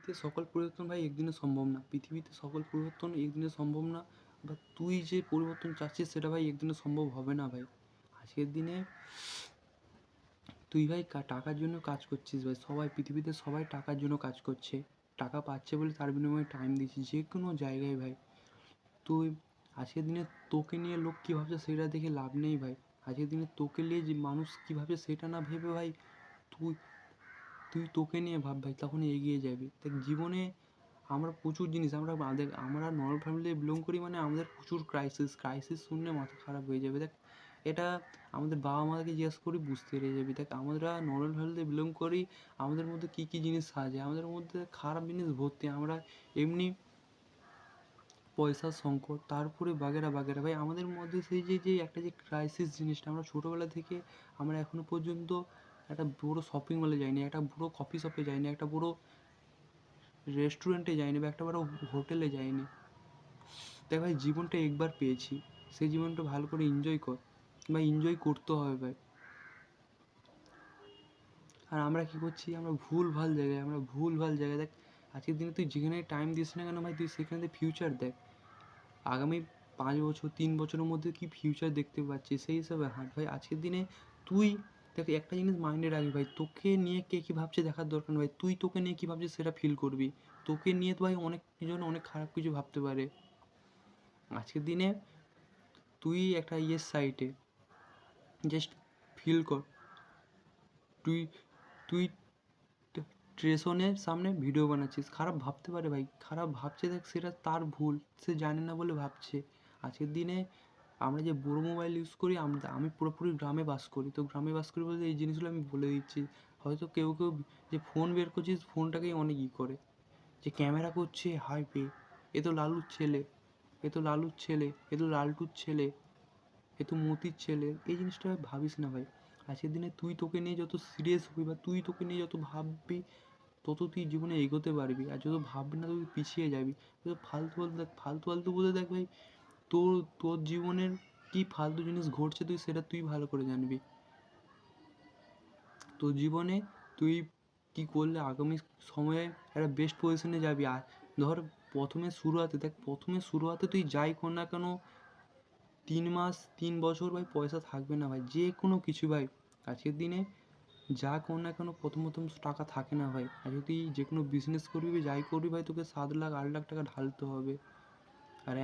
পৃথিবীতে সকল পরিবর্তন ভাই একদিনে সম্ভব না। পৃথিবীতে সকল পরিবর্তন একদিনে সম্ভব না, বা তুই যে পরিবর্তন চাচ্ছিস সেটা ভাই একদিনে সম্ভব হবে না ভাই। আজকের দিনে তুই ভাই টাকার জন্য কাজ করছিস ভাই, সবাই পৃথিবীতে সবাই টাকার জন্য কাজ করছে, টাকা পাচ্ছে বলে তার বিনিময়ে টাইম দিচ্ছি যে কোনো জায়গায় ভাই। তুই আজকের দিনে তোকে নিয়ে লোক কী ভাবছে সেটা দেখে লাভ নেই ভাই। আজকের দিনে তোকে নিয়ে যে মানুষ কী ভাবছে সেটা না ভেবে ভাই তুই তুই তোকে নিয়ে ভাব ভাই, তখন এগিয়ে যাবি। দেখ জীবনে আমরা প্রচুর জিনিস আমরা নর্মাল ফ্যামিলি বিলং করি, মানে আমাদের প্রচুর ক্রাইসিস শুনলে মাথা খারাপ হয়ে যাবে। দেখ এটা আমাদের বাবা মাকে জিজ্ঞেস করি বুঝতে পেরে যাবি। দেখ আমরা নর্মাল ফ্যামিলিতে বিলং করি, আমাদের মধ্যে কী কী জিনিস সাজে, আমাদের মধ্যে খারাপ জিনিস ভর্তি। আমরা এমনি পয়সার সংকট, তারপরে বাগেরা বাগেরা ভাই আমাদের মধ্যে সেই যে একটা যে ক্রাইসিস জিনিসটা, আমরা ছোটোবেলা থেকে আমরা এখনো পর্যন্ত একটা বড়ো শপিং মলে যাইনি, একটা বড়ো কফি শপে যাইনি, একটা বড়ো রেস্টুরেন্টে যাইনি, বা একটা বড়ো হোটেলে যাইনি। দেখ ভাই জীবনটা একবার পেয়েছি, সেই জীবনটা ভালো করে এনজয় কর, বা এনজয় করতে হবে ভাই। আর আমরা কী করছি, আমরা ভুল ভাল জায়গায় দেখ আজকের দিনে তুই যেখানে টাইম দিস না কেন ভাই, তুই সেখানে ফিউচার দেখ। আগামী 5 বছর 3 বছরের মধ্যে কী ফিউচার দেখতে পাচ্ছিস সেই হিসাবে হাঁট ভাই। আজকের দিনে তুই দেখ একটা জিনিস মাইন্ডে রাখবি ভাই, তোকে নিয়ে কে কী ভাবছে দেখার দরকার নেই ভাই, তুই তোকে নিয়ে কী ভাবছিস সেটা ফিল করবি। তোকে নিয়ে তো ভাই অনেকজন অনেক খারাপ কিছু ভাবতে পারে। আজকের দিনে তুই একটা সাইটে জাস্ট ফিল কর, তুই তুই স্টেশনের সামনে ভিডিও বানাচ্ছিস, খারাপ ভাবতে পারে ভাই, খারাপ ভাবছে দেখ সেটা তার ভুল, সে জানে না বলে ভাবছে। আজকের দিনে আমরা যে বড়ো মোবাইল ইউজ করি, আমি পুরোপুরি গ্রামে বাস করি, তো গ্রামে বাস করি বলতে এই জিনিসগুলো আমি বলে দিচ্ছি। হয়তো কেউ যে ফোন বের করছিস ফোনটাকেই অনেক করে, যে ক্যামেরা করছে হাই পে, এ তো লালুর ছেলে, এ তো লালুর ছেলে, এ তো লালটুর ছেলে, এ তো মতির ছেলে। এই জিনিসটা ভাবিস না ভাই। আজকের দিনে তুই তোকে নিয়ে যত সিরিয়াস হবি, বা তুই তোকে নিয়ে যত ভাববি, তত তুই জীবনে এগোতে পারবি। আর যত ভাববি না তুই পিছিয়ে যাবি। যত ফালতু বলতে দেখ ভাই, তোর জীবনের কী ফালতু জিনিস ঘটছে তুই ভালো করে জানবি। তোর জীবনে তুই কী করলে আগামী সময়ে একটা বেস্ট পজিশনে যাবি। আর ধর প্রথমে শুরুতে তুই যাই কর না কেন, 3 মাস 3 বছর ভাই পয়সা থাকবে না ভাই, যে কোনো কিছু ভাই। আজকের দিনে যা কর না কেন প্রথম টাকা থাকে না ভাই। আর যদি যে কোনো বিজনেস করবি যাই করবি ভাই, তোকে 7 লাখ 8 লাখ টাকা ঢালতে হবে। আর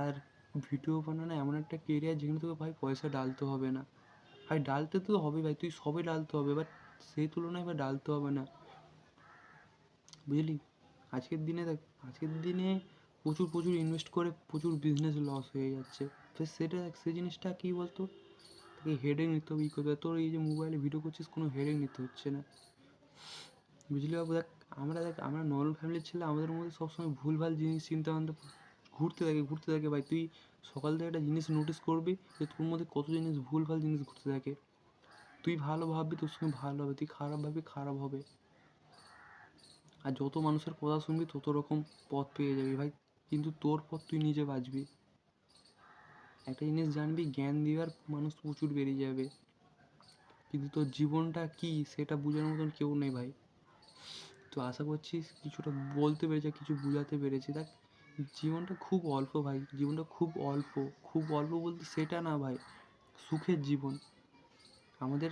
আর ভিডিও বানানো এমন একটা কেরিয়ার যেখানে তোকে ভাই পয়সা ঢালতে হবে না ভাই। ঢালতে তো হবে ভাই, তুই সবে ঢালতে হবে, বাট সেই তুলনায় ভাই ঢালতে হবে না, বুঝলি। আজকের দিনে প্রচুর ইনভেস্ট করে প্রচুর বিজনেস লস হয়ে যাচ্ছে। তো সেই জিনিসটা কী বলতো, তোকে হেডেক নিতে হবে, করতে হবে। তোর এই যে মোবাইলে ভিডিও করছিস কোনো হেডেক নিতে হচ্ছে না, বুঝলি বাবু। আমরা নর্মাল ফ্যামিলির ছেলে, আমাদের মধ্যে সবসময় ভুলভাল জিনিস চিন্তা ভাবনা ঘুরতে থাকে ভাই। তুই সকাল থেকে একটা জিনিস নোটিস করবি যে তোর মধ্যে কত জিনিস ভুলভাল জিনিস ঘুরতে থাকে। তুই ভালো ভাববি তোর সঙ্গে ভালো হবে, তুই খারাপ ভাববি খারাপ হবে। আর যত মানুষের কথা শুনবি তত রকম পথ পেয়ে যাবি ভাই, কিন্তু তোর পথ তুই নিজে বাঁচবি। একটা জিনিস জানবি, জ্ঞান দেওয়ার মানুষ প্রচুর বেরিয়ে যাবে, কিন্তু তোর জীবনটা কী সেটা বোঝার মতন কেউ নেই ভাই। তো আশা করছি কিছুটা বলতে পেরেছি, কিছু বোঝাতে পেরেছি। দেখ জীবনটা খুব অল্প ভাই, জীবনটা খুব অল্প বলতে সেটা না ভাই, সুখের জীবন। আমাদের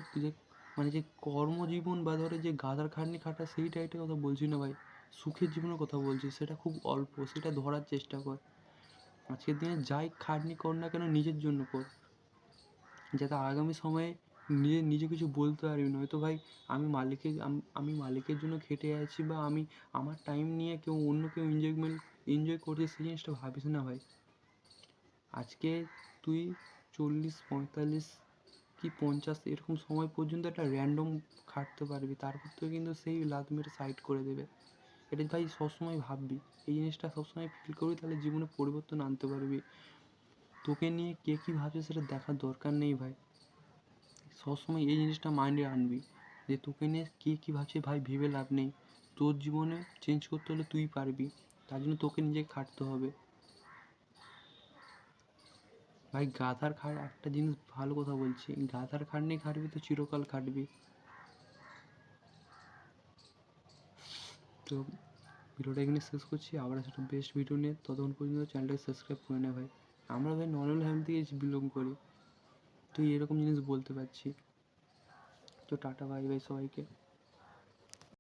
যে কর্মজীবন, বা ধরে যে গাধার খাটনি খাটা সেই টাইপের কথা বলছি না ভাই, সুখের জীবনের কথা বলছি। সেটা খুব অল্প, সেটা ধরার চেষ্টা কর। আজকের দিনে যাই খাটনি কর না কেন নিজের জন্য কর, যাতে আগামী সময়ে নিজে কিছু বলতে পারবি। নয়তো ভাই আমি মালিকের জন্য খেটে আছি, বা আমার টাইম নিয়ে অন্য কেউ এনজয় করছে, সেই জিনিসটা ভাবিস না ভাই। আজকে তুই 40 45 কি 50 এরকম সময় পর্যন্ত একটা র্যান্ডম খাটতে পারবি, তারপর তুই কিন্তু সেই লাত মেরে সাইড করে দেবে। এটা ভাই সবসময় ভাববি, এই জিনিসটা সবসময় ফিল করবি, তাহলে জীবনে পরিবর্তন আনতে পারবি। তোকে নিয়ে কে কী ভাবছে সেটা দেখার দরকার নেই ভাই। সবসময় এই জিনিসটা মাইন্ডে আনবি যে তোকে নিয়ে কে কী ভাবছে ভাই, ভেবে লাভ নেই। তোর জীবনে চেঞ্জ করতে হলে তুই পারবি, তার জন্য তোকে নিজেকে খাটতে হবে ভাই। একটা জিনিস ভালো কথা বলছি, গাধার খাটনি খাটবি তো চিরকাল খাটবি। তো ভিডিওটা এখানে শেষ করছি, আবার একটা বেস্ট ভিডিও নিয়ে। ততক্ষণ পর্যন্ত চ্যানেলটাকে সাবস্ক্রাইব করে নে ভাই। আমরা ভাই নর্মাল ফ্যামিলি থেকে বিলং করি, তুই এরকম জিনিস বলতে পারছি। তো টাটা বাই বাই সবাইকে।